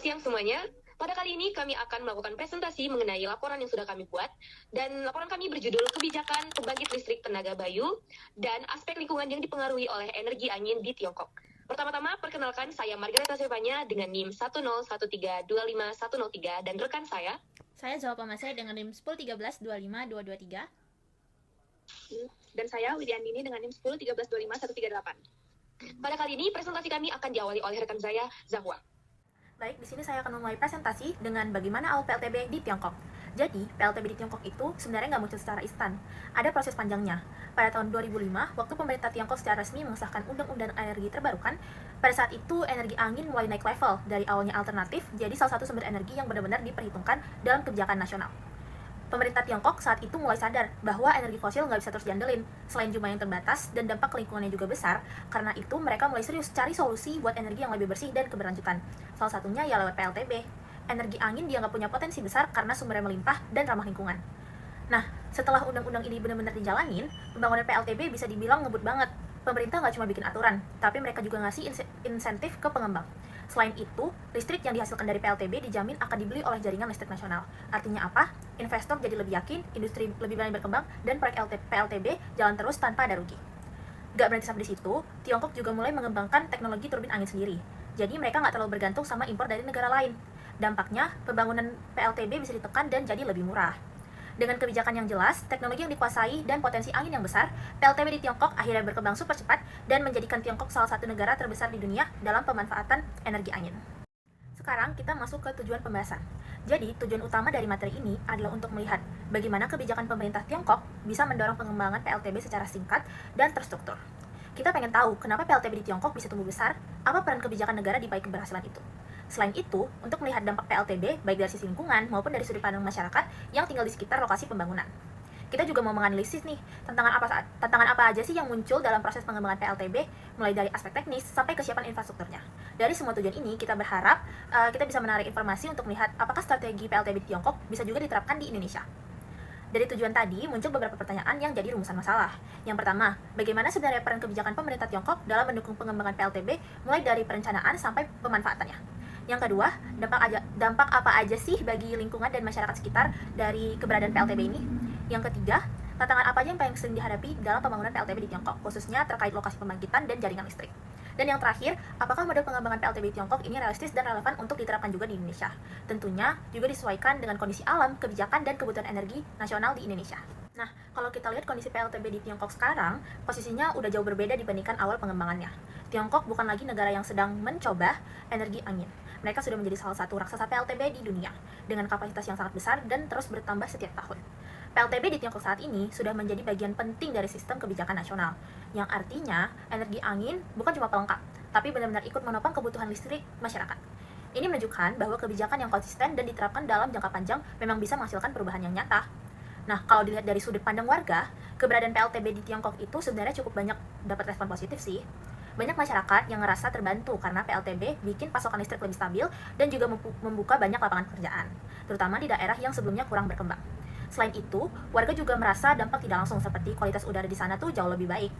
siang semuanya. Pada kali ini kami akan melakukan presentasi mengenai laporan yang sudah kami buat. Dan laporan kami berjudul Kebijakan Pembangkit Listrik Tenaga Bayu dan Aspek Lingkungan yang Dipengaruhi oleh Energi Angin di Tiongkok. Pertama-tama, perkenalkan saya Margareta Silvanya dengan NIM 101325103 dan rekan saya. Saya Zalpa Masai dengan NIM 1013252223. Dan saya Widiandini dengan NIM 101325138. Pada kali ini, presentasi kami akan diawali oleh rekan saya, Zahwa. Baik, di sini saya akan memulai presentasi dengan bagaimana awal PLTB di Tiongkok. Jadi, PLTB di Tiongkok itu sebenarnya nggak muncul secara instan. Ada proses panjangnya. Pada tahun 2005, waktu pemerintah Tiongkok secara resmi mengesahkan Undang-Undang Energi Terbarukan, pada saat itu energi angin mulai naik level dari awalnya alternatif jadi salah satu sumber energi yang benar-benar diperhitungkan dalam kebijakan nasional. Pemerintah Tiongkok saat itu mulai sadar bahwa energi fosil nggak bisa terus diandelin. Selain jumlah yang terbatas dan dampak lingkungannya juga besar, karena itu mereka mulai serius cari solusi buat energi yang lebih bersih dan keberlanjutan. Salah satunya ya lewat PLTB. Energi angin dianggap punya potensi besar karena sumbernya melimpah dan ramah lingkungan. Nah, setelah undang-undang ini benar-benar dijalanin, pembangunan PLTB bisa dibilang ngebut banget. Pemerintah nggak cuma bikin aturan, tapi mereka juga ngasih insentif ke pengembang. Selain itu, listrik yang dihasilkan dari PLTB dijamin akan dibeli oleh jaringan listrik nasional. Artinya apa? Investor jadi lebih yakin, industri lebih berani berkembang, dan proyek PLTB jalan terus tanpa ada rugi. Gak berhenti sampai di situ, Tiongkok juga mulai mengembangkan teknologi turbin angin sendiri. Jadi mereka nggak terlalu bergantung sama impor dari negara lain. Dampaknya, pembangunan PLTB bisa ditekan dan jadi lebih murah. Dengan kebijakan yang jelas, teknologi yang dikuasai, dan potensi angin yang besar, PLTB di Tiongkok akhirnya berkembang super cepat dan menjadikan Tiongkok salah satu negara terbesar di dunia dalam pemanfaatan energi angin. Sekarang kita masuk ke tujuan pembahasan. Jadi, tujuan utama dari materi ini adalah untuk melihat bagaimana kebijakan pemerintah Tiongkok bisa mendorong pengembangan PLTB secara singkat dan terstruktur. Kita pengen tahu kenapa PLTB di Tiongkok bisa tumbuh besar, apa peran kebijakan negara di balik keberhasilan itu. Selain itu, untuk melihat dampak PLTB baik dari sisi lingkungan maupun dari sudut pandang masyarakat yang tinggal di sekitar lokasi pembangunan. Kita juga mau menganalisis nih, tantangan apa aja sih yang muncul dalam proses pengembangan PLTB, mulai dari aspek teknis sampai kesiapan infrastrukturnya. Dari semua tujuan ini, kita berharap kita bisa menarik informasi untuk melihat apakah strategi PLTB di Tiongkok bisa juga diterapkan di Indonesia. Dari tujuan tadi, muncul beberapa pertanyaan yang jadi rumusan masalah. Yang pertama, bagaimana sebenarnya peran kebijakan pemerintah Tiongkok dalam mendukung pengembangan PLTB mulai dari perencanaan sampai pemanfaatannya? Yang kedua, dampak apa aja sih bagi lingkungan dan masyarakat sekitar dari keberadaan PLTB ini? Yang ketiga, tantangan apa aja yang paling sering dihadapi dalam pembangunan PLTB di Tiongkok, khususnya terkait lokasi pembangkitan dan jaringan listrik? Dan yang terakhir, apakah model pengembangan PLTB di Tiongkok ini realistis dan relevan untuk diterapkan juga di Indonesia? Tentunya juga disesuaikan dengan kondisi alam, kebijakan, dan kebutuhan energi nasional di Indonesia. Nah, kalau kita lihat kondisi PLTB di Tiongkok sekarang, posisinya udah jauh berbeda dibandingkan awal pengembangannya. Tiongkok bukan lagi negara yang sedang mencoba energi angin. Mereka sudah menjadi salah satu raksasa PLTB di dunia, dengan kapasitas yang sangat besar dan terus bertambah setiap tahun. PLTB di Tiongkok saat ini sudah menjadi bagian penting dari sistem kebijakan nasional, yang artinya energi angin bukan cuma pelengkap, tapi benar-benar ikut menopang kebutuhan listrik masyarakat. Ini menunjukkan bahwa kebijakan yang konsisten dan diterapkan dalam jangka panjang memang bisa menghasilkan perubahan yang nyata. Nah, kalau dilihat dari sudut pandang warga, keberadaan PLTB di Tiongkok itu sebenarnya cukup banyak dapat respon positif sih. Banyak masyarakat yang ngerasa terbantu karena PLTB bikin pasokan listrik lebih stabil dan juga membuka banyak lapangan pekerjaan, terutama di daerah yang sebelumnya kurang berkembang. Selain itu, warga juga merasa dampak tidak langsung seperti kualitas udara di sana tuh jauh lebih baik.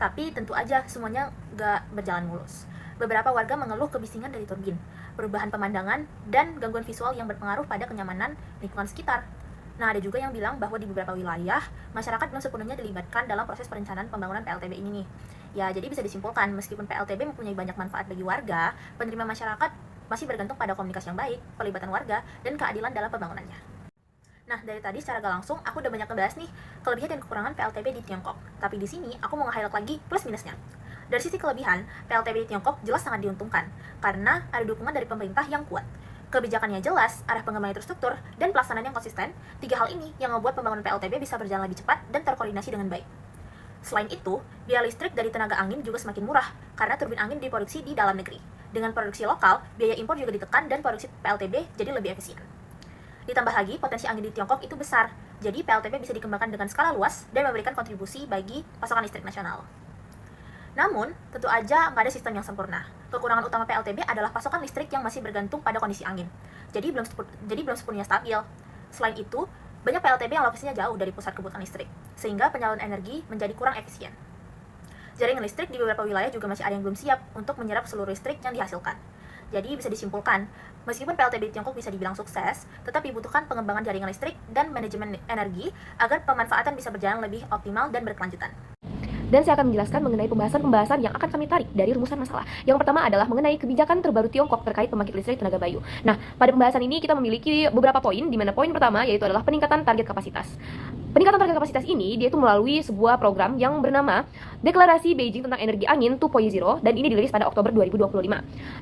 Tapi tentu aja semuanya nggak berjalan mulus. Beberapa warga mengeluh kebisingan dari turbin, perubahan pemandangan, dan gangguan visual yang berpengaruh pada kenyamanan lingkungan sekitar. Nah, ada juga yang bilang bahwa di beberapa wilayah, masyarakat belum sepenuhnya dilibatkan dalam proses perencanaan pembangunan PLTB ini nih. Ya, jadi bisa disimpulkan, meskipun PLTB mempunyai banyak manfaat bagi warga, penerima masyarakat masih bergantung pada komunikasi yang baik, pelibatan warga, dan keadilan dalam pembangunannya. Nah, dari tadi secara gak langsung, aku udah banyak ngebahas nih kelebihan dan kekurangan PLTB di Tiongkok. Tapi di sini, aku mau nge-highlight lagi plus minusnya. Dari sisi kelebihan, PLTB di Tiongkok jelas sangat diuntungkan, karena ada dukungan dari pemerintah yang kuat. Kebijakannya jelas, arah pengembangan terstruktur, dan pelaksanaan yang konsisten, tiga hal ini yang membuat pembangunan PLTB bisa berjalan lebih cepat dan terkoordinasi dengan baik. Selain itu, biaya listrik dari tenaga angin juga semakin murah, karena turbin angin diproduksi di dalam negeri. Dengan produksi lokal, biaya impor juga ditekan dan produksi PLTB jadi lebih efisien. Ditambah lagi, potensi angin di Tiongkok itu besar, jadi PLTB bisa dikembangkan dengan skala luas dan memberikan kontribusi bagi pasokan listrik nasional. Namun, tentu aja nggak ada sistem yang sempurna. Kekurangan utama PLTB adalah pasokan listrik yang masih bergantung pada kondisi angin. Jadi belum sepenuhnya stabil. Selain itu, banyak PLTB yang lokasinya jauh dari pusat kebutuhan listrik, sehingga penyaluran energi menjadi kurang efisien. Jaringan listrik di beberapa wilayah juga masih ada yang belum siap untuk menyerap seluruh listrik yang dihasilkan. Jadi bisa disimpulkan, meskipun PLTB di Tiongkok bisa dibilang sukses, tetap dibutuhkan pengembangan jaringan listrik dan manajemen energi agar pemanfaatan bisa berjalan lebih optimal dan berkelanjutan. Dan saya akan menjelaskan mengenai pembahasan-pembahasan yang akan kami tarik dari rumusan masalah. Yang pertama adalah mengenai kebijakan terbaru Tiongkok terkait pembangkit listrik tenaga bayu. Nah, pada pembahasan ini kita memiliki beberapa poin, di mana poin pertama yaitu adalah peningkatan target kapasitas. Peningkatan target kapasitas ini dia itu melalui sebuah program yang bernama Deklarasi Beijing tentang Energi Angin 2.0 dan ini dirilis pada Oktober 2025.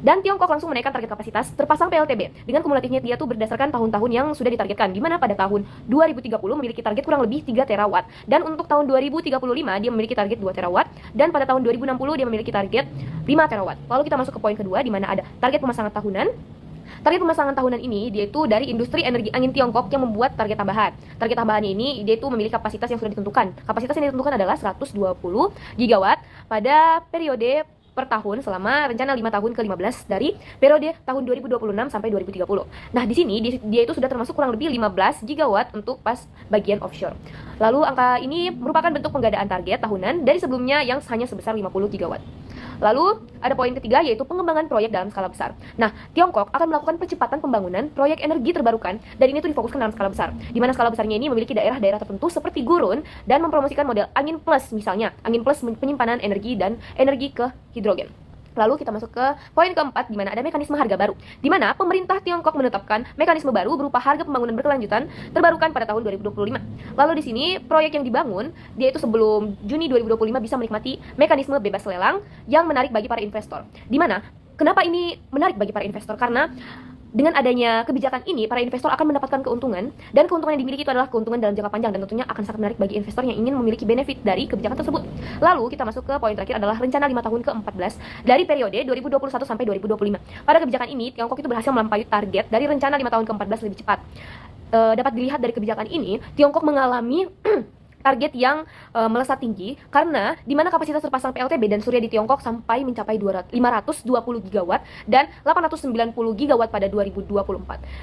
Dan Tiongkok langsung menaikkan target kapasitas terpasang PLTB dengan kumulatifnya dia tuh berdasarkan tahun-tahun yang sudah ditargetkan, di mana pada tahun 2030 memiliki target kurang lebih 3 terawatt dan untuk tahun 2035 dia memiliki target 2 terawatt dan pada tahun 2060 dia memiliki target 5 terawatt. Lalu kita masuk ke poin kedua di mana ada target pemasangan tahunan. Target pemasangan tahunan ini dia itu dari industri energi angin Tiongkok yang membuat target tambahan. Target tambahan ini dia itu memiliki kapasitas yang sudah ditentukan. Kapasitas yang ditentukan adalah 120 gigawatt pada periode per tahun selama rencana 5 tahun ke-15 dari periode tahun 2026 sampai 2030. Nah, di sini dia itu sudah termasuk kurang lebih 15 gigawatt untuk pas bagian offshore. Lalu angka ini merupakan bentuk penggadaan target tahunan dari sebelumnya yang hanya sebesar 50 gigawatt. Lalu ada poin ketiga yaitu pengembangan proyek dalam skala besar. Nah, Tiongkok akan melakukan percepatan pembangunan proyek energi terbarukan dan ini tuh difokuskan dalam skala besar. Di mana skala besarnya ini memiliki daerah-daerah tertentu seperti gurun dan mempromosikan model angin plus misalnya, angin plus penyimpanan energi dan energi ke hidrogen. Lalu kita masuk ke poin keempat di mana ada mekanisme harga baru. Di mana pemerintah Tiongkok menetapkan mekanisme baru berupa harga pembangunan berkelanjutan terbarukan pada tahun 2025. Lalu di sini proyek yang dibangun dia itu sebelum Juni 2025 bisa menikmati mekanisme bebas lelang yang menarik bagi para investor. Di mana kenapa ini menarik bagi para investor? Karena dengan adanya kebijakan ini, para investor akan mendapatkan keuntungan, dan keuntungan yang dimiliki itu adalah keuntungan dalam jangka panjang, dan tentunya akan sangat menarik bagi investor yang ingin memiliki benefit dari kebijakan tersebut. Lalu, kita masuk ke poin terakhir adalah rencana 5 tahun ke-14 dari periode 2021 sampai 2025. Pada kebijakan ini, Tiongkok itu berhasil melampaui target dari rencana 5 tahun ke-14 lebih cepat. Dapat dilihat dari kebijakan ini, Tiongkok mengalami target yang melesat tinggi karena di mana kapasitas terpasang PLTB dan surya di Tiongkok sampai mencapai 520 gigawatt dan 890 gigawatt pada 2024.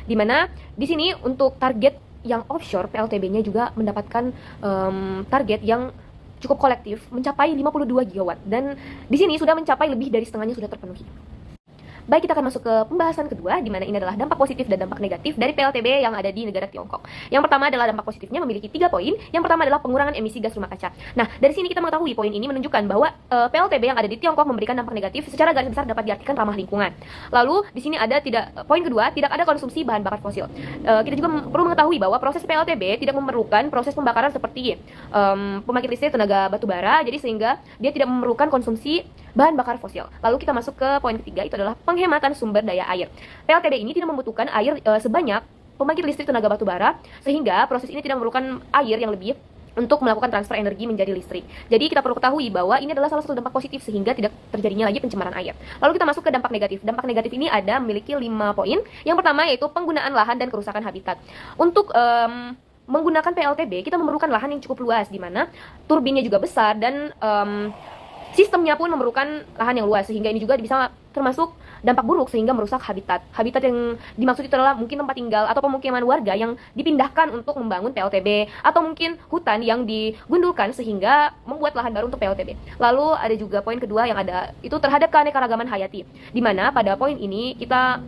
Di mana di sini untuk target yang offshore PLTB-nya juga mendapatkan target yang cukup kolektif mencapai 52 gigawatt dan di sini sudah mencapai lebih dari setengahnya sudah terpenuhi. Baik, kita akan masuk ke pembahasan kedua, di mana ini adalah dampak positif dan dampak negatif dari PLTB yang ada di negara Tiongkok. Yang pertama adalah dampak positifnya memiliki 3 poin. Yang pertama adalah pengurangan emisi gas rumah kaca. Nah, dari sini kita mengetahui poin ini menunjukkan bahwa PLTB yang ada di Tiongkok memberikan dampak negatif secara garis besar dapat diartikan ramah lingkungan. Lalu, di sini ada poin kedua, tidak ada konsumsi bahan bakar fosil. Kita juga perlu mengetahui bahwa proses PLTB tidak memerlukan proses pembakaran seperti pembangkit listrik tenaga batu bara, jadi sehingga dia tidak memerlukan konsumsi bahan bakar fosil. Lalu kita masuk ke poin ketiga, itu adalah penghematan sumber daya air. PLTB ini tidak membutuhkan air sebanyak pembangkit listrik tenaga batu bara, sehingga proses ini tidak memerlukan air yang lebih untuk melakukan transfer energi menjadi listrik. Jadi kita perlu ketahui bahwa ini adalah salah satu dampak positif sehingga tidak terjadinya lagi pencemaran air. Lalu kita masuk ke dampak negatif. Dampak negatif ini ada memiliki 5 poin. Yang pertama yaitu penggunaan lahan dan kerusakan habitat. Untuk menggunakan PLTB kita memerlukan lahan yang cukup luas, di mana turbinnya juga besar dan sistemnya pun memerlukan lahan yang luas, sehingga ini juga bisa termasuk dampak buruk sehingga merusak habitat. Habitat yang dimaksud itu adalah mungkin tempat tinggal atau pemukiman warga yang dipindahkan untuk membangun PLTB, atau mungkin hutan yang digundulkan sehingga membuat lahan baru untuk PLTB. Lalu ada juga poin kedua yang ada itu terhadap keanekaragaman hayati, di mana pada poin ini kita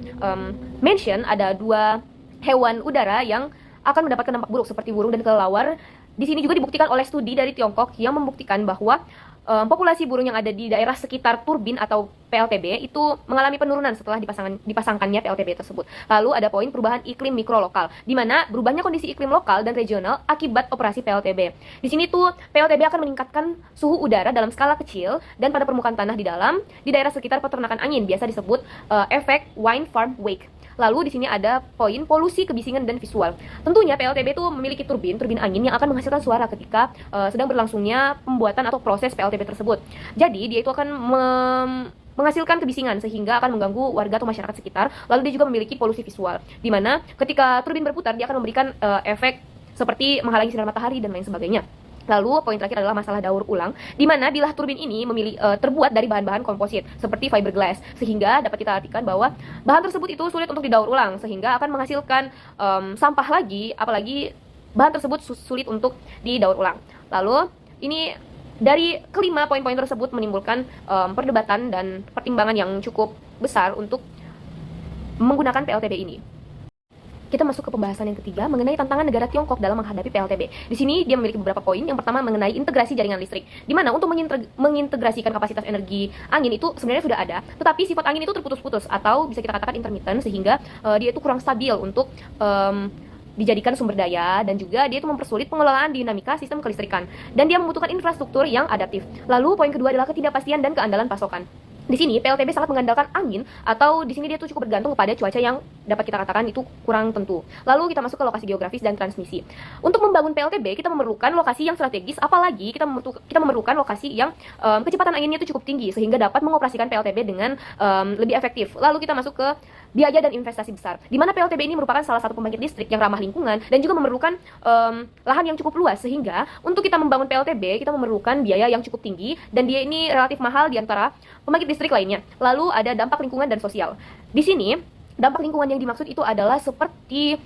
mention ada 2 hewan udara yang akan mendapatkan dampak buruk seperti burung dan kelelawar. Di sini juga dibuktikan oleh studi dari Tiongkok yang membuktikan bahwa populasi burung yang ada di daerah sekitar turbin atau PLTB itu mengalami penurunan setelah dipasangkannya PLTB tersebut. Lalu ada poin perubahan iklim mikro lokal, di mana berubahnya kondisi iklim lokal dan regional akibat operasi PLTB. Di sini tuh PLTB akan meningkatkan suhu udara dalam skala kecil dan pada permukaan tanah di daerah sekitar peternakan angin, biasa disebut efek wind farm wake. Lalu di sini ada poin polusi kebisingan dan visual. Tentunya PLTB itu memiliki turbin angin yang akan menghasilkan suara ketika sedang berlangsungnya pembuatan atau proses PLTB tersebut. Jadi dia itu akan menghasilkan kebisingan sehingga akan mengganggu warga atau masyarakat sekitar. Lalu dia juga memiliki polusi visual, di mana ketika turbin berputar dia akan memberikan efek seperti menghalangi sinar matahari dan lain sebagainya. Lalu poin terakhir adalah masalah daur ulang, di mana bilah turbin ini terbuat dari bahan-bahan komposit seperti fiberglass, sehingga dapat kita artikan bahwa bahan tersebut itu sulit untuk didaur ulang sehingga akan menghasilkan sampah lagi, apalagi bahan tersebut sulit untuk didaur ulang. Lalu ini dari kelima poin-poin tersebut menimbulkan perdebatan dan pertimbangan yang cukup besar untuk menggunakan PLTB ini. Kita masuk ke pembahasan yang ketiga mengenai tantangan negara Tiongkok dalam menghadapi PLTB. Di sini dia memiliki beberapa poin. Yang pertama mengenai integrasi jaringan listrik, di mana untuk mengintegrasikan kapasitas energi angin itu sebenarnya sudah ada, tetapi sifat angin itu terputus-putus atau bisa kita katakan intermittent, sehingga dia itu kurang stabil untuk dijadikan sumber daya, dan juga dia itu mempersulit pengelolaan dinamika sistem kelistrikan, dan dia membutuhkan infrastruktur yang adaptif. Lalu poin kedua adalah ketidakpastian dan keandalan pasokan. Di sini PLTB sangat mengandalkan angin, atau di sini dia tuh cukup bergantung kepada cuaca yang dapat kita katakan itu kurang tentu. Lalu kita masuk ke lokasi geografis dan transmisi. Untuk membangun PLTB kita memerlukan lokasi yang strategis, apalagi kita memerlukan lokasi yang kecepatan anginnya itu cukup tinggi sehingga dapat mengoperasikan PLTB dengan lebih efektif. Lalu kita masuk ke biaya dan investasi besar, di mana PLTB ini merupakan salah satu pembangkit listrik yang ramah lingkungan dan juga memerlukan lahan yang cukup luas, sehingga untuk kita membangun PLTB kita memerlukan biaya yang cukup tinggi dan dia ini relatif mahal di antara pembangkit listrik lainnya. Lalu ada dampak lingkungan dan sosial. Di sini dampak lingkungan yang dimaksud itu adalah seperti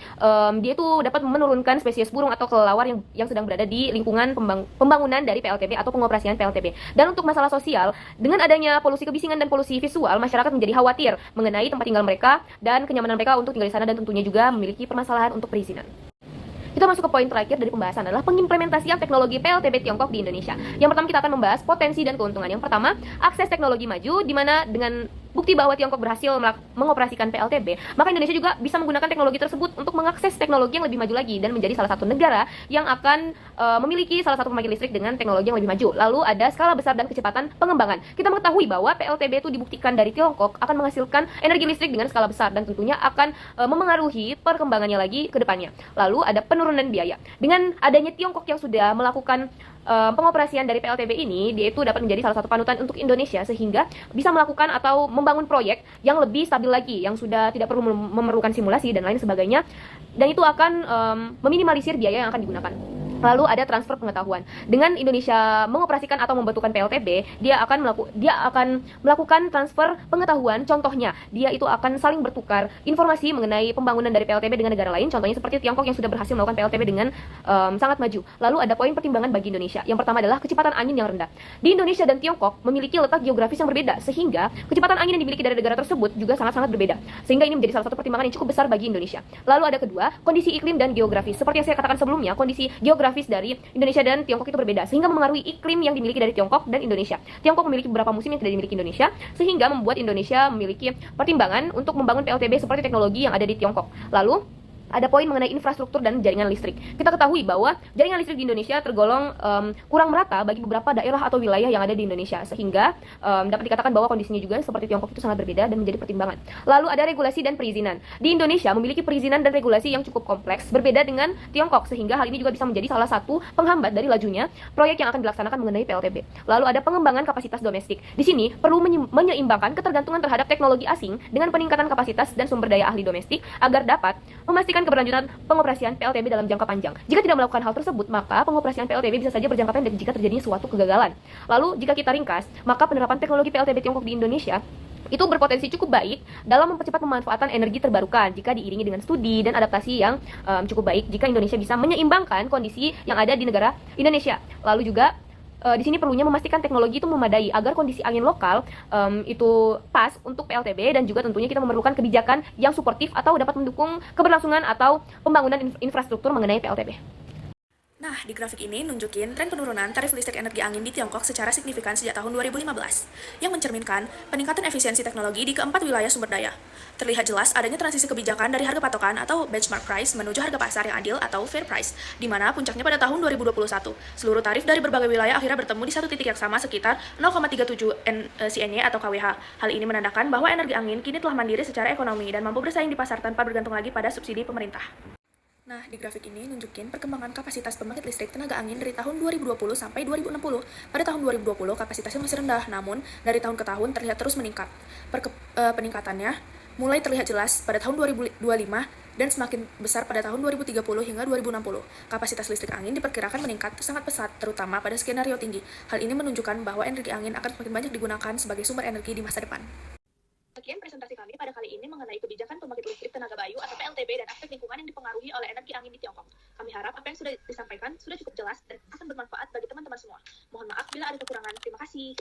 dia itu dapat menurunkan spesies burung atau kelelawar yang sedang berada di lingkungan pembangunan dari PLTB atau pengoperasian PLTB. Dan untuk masalah sosial, dengan adanya polusi kebisingan dan polusi visual, masyarakat menjadi khawatir mengenai tempat tinggal mereka dan kenyamanan mereka untuk tinggal di sana, dan tentunya juga memiliki permasalahan untuk perizinan. Kita masuk ke poin terakhir dari pembahasan adalah pengimplementasian teknologi PLTB Tiongkok di Indonesia. Yang pertama kita akan membahas potensi dan keuntungan. Yang pertama, akses teknologi maju, di mana dengan bukti bahwa Tiongkok berhasil mengoperasikan PLTB, maka Indonesia juga bisa menggunakan teknologi tersebut untuk mengakses teknologi yang lebih maju lagi dan menjadi salah satu negara yang akan memiliki salah satu pembangkit listrik dengan teknologi yang lebih maju. Lalu ada skala besar dan kecepatan pengembangan. Kita mengetahui bahwa PLTB itu dibuktikan dari Tiongkok akan menghasilkan energi listrik dengan skala besar dan tentunya akan memengaruhi perkembangannya lagi ke depannya. Lalu ada penurunan biaya. Dengan adanya Tiongkok yang sudah melakukan pengoperasian dari PLTB ini, dia itu dapat menjadi salah satu panutan untuk Indonesia sehingga bisa melakukan atau membangun proyek yang lebih stabil lagi, yang sudah tidak perlu memerlukan simulasi dan lain sebagainya, dan itu akan meminimalisir biaya yang akan digunakan. Lalu ada transfer pengetahuan. Dengan Indonesia mengoperasikan atau membentukkan PLTB, dia akan melakukan transfer pengetahuan. Contohnya, dia itu akan saling bertukar informasi mengenai pembangunan dari PLTB dengan negara lain. Contohnya seperti Tiongkok yang sudah berhasil melakukan PLTB dengan sangat maju. Lalu ada poin pertimbangan bagi Indonesia. Yang pertama adalah kecepatan angin yang rendah. Di Indonesia dan Tiongkok memiliki letak geografis yang berbeda, sehingga kecepatan angin yang dimiliki dari negara tersebut juga sangat-sangat berbeda. Sehingga ini menjadi salah satu pertimbangan yang cukup besar bagi Indonesia. Lalu ada kedua, kondisi iklim dan geografis. Seperti yang saya katakan sebelumnya, kondisi geografis dari Indonesia dan Tiongkok itu berbeda, sehingga memengaruhi iklim yang dimiliki dari Tiongkok dan Indonesia. Tiongkok memiliki beberapa musim yang tidak dimiliki Indonesia, sehingga membuat Indonesia memiliki pertimbangan untuk membangun PLTB seperti teknologi yang ada di Tiongkok. Lalu ada poin mengenai infrastruktur dan jaringan listrik. Kita ketahui bahwa jaringan listrik di Indonesia tergolong kurang merata bagi beberapa daerah atau wilayah yang ada di Indonesia, sehingga dapat dikatakan bahwa kondisinya juga seperti Tiongkok itu sangat berbeda dan menjadi pertimbangan. Lalu ada regulasi dan perizinan. Di Indonesia memiliki perizinan dan regulasi yang cukup kompleks, berbeda dengan Tiongkok, sehingga hal ini juga bisa menjadi salah satu penghambat dari lajunya proyek yang akan dilaksanakan mengenai PLTB. Lalu ada pengembangan kapasitas domestik. Di sini perlu menyeimbangkan ketergantungan terhadap teknologi asing dengan peningkatan kapasitas dan sumber daya ahli domestik agar dapat memastikan keberlanjutan pengoperasian PLTB dalam jangka panjang. Jika tidak melakukan hal tersebut, maka pengoperasian PLTB bisa saja berjangka pendek jika terjadinya suatu kegagalan. Lalu, jika kita ringkas, maka penerapan teknologi PLTB Tiongkok di Indonesia itu berpotensi cukup baik dalam mempercepat pemanfaatan energi terbarukan jika diiringi dengan studi dan adaptasi yang cukup baik jika Indonesia bisa menyeimbangkan kondisi yang ada di negara Indonesia. Lalu juga di sini perlunya memastikan teknologi itu memadai agar kondisi angin lokal itu pas untuk PLTB, dan juga tentunya kita memerlukan kebijakan yang suportif atau dapat mendukung keberlangsungan atau pembangunan infrastruktur mengenai PLTB. Nah, di grafik ini nunjukin tren penurunan tarif listrik energi angin di Tiongkok secara signifikan sejak tahun 2015, yang mencerminkan peningkatan efisiensi teknologi di keempat wilayah sumber daya. Terlihat jelas adanya transisi kebijakan dari harga patokan atau benchmark price menuju harga pasar yang adil atau fair price, di mana puncaknya pada tahun 2021. Seluruh tarif dari berbagai wilayah akhirnya bertemu di satu titik yang sama sekitar 0,37 CNY atau kWh. Hal ini menandakan bahwa energi angin kini telah mandiri secara ekonomi dan mampu bersaing di pasar tanpa bergantung lagi pada subsidi pemerintah. Nah, di grafik ini nunjukin perkembangan kapasitas pembangkit listrik tenaga angin dari tahun 2020 sampai 2060. Pada tahun 2020, kapasitasnya masih rendah, namun dari tahun ke tahun terlihat terus meningkat. Peningkatannya mulai terlihat jelas pada tahun 2025 dan semakin besar pada tahun 2030 hingga 2060. Kapasitas listrik angin diperkirakan meningkat sangat pesat, terutama pada skenario tinggi. Hal ini menunjukkan bahwa energi angin akan semakin banyak digunakan sebagai sumber energi di masa depan. Sekian presentasi kami pada kali ini mengenai kebijakan pembangkit listrik tenaga bayu atau PLTB dan aspek lingkungan yang dipengaruhi oleh energi angin di Tiongkok. Kami harap apa yang sudah disampaikan sudah cukup jelas dan akan bermanfaat bagi teman-teman semua. Mohon maaf bila ada kekurangan. Terima kasih.